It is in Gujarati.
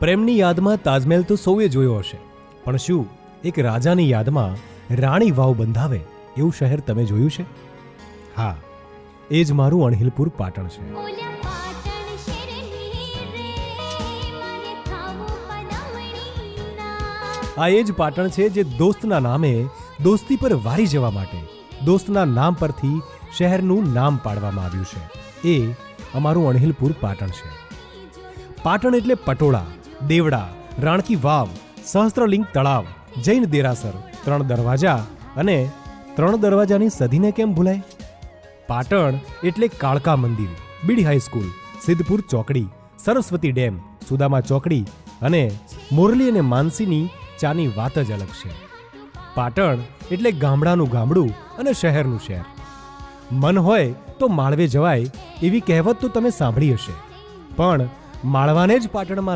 પ્રેમની યાદમાં તાજમહેલ તો સૌએ જોયો હશે, પણ શું એક રાજાની યાદમાં રાણી વાવ બંધાવે એવું શહેર તમે જોયું છે? હા, એ જ મારું અણહિલપુર પાટણ છે. આ એ જ પાટણ છે જે દોસ્તના નામે દોસ્તી પર વારી જવા માટે દોસ્તના નામ પરથી શહેરનું નામ પાડવામાં આવ્યું છે. એ અમારું અણહિલપુર પાટણ છે. પાટણ એટલે પટોળા, દેવડા, રાણકી વાવ, સહસ્ત્રલિંગ તળાવ, જૈન દેરાસર, 3 દરવાજા અને 3 દરવાજાની સદીને કેમ ભૂલાય? પાટણ એટલે કાળકા મંદિર, બીડી હાઈસ્કૂલ, સિદ્ધપુર ચોકડી, સરસ્વતી ડેમ, સુદામા ચોકડી અને મોરલી અને માનસીની ચાની વાત જ અલગ છે. પાટણ એટલે ગામડાનું ગામડું અને શહેરનું શહેર. મન હોય તો માળવે જવાય એવી કહેવત તો તમે સાંભળી હશે, પણ માળવાને જ પાટણમાં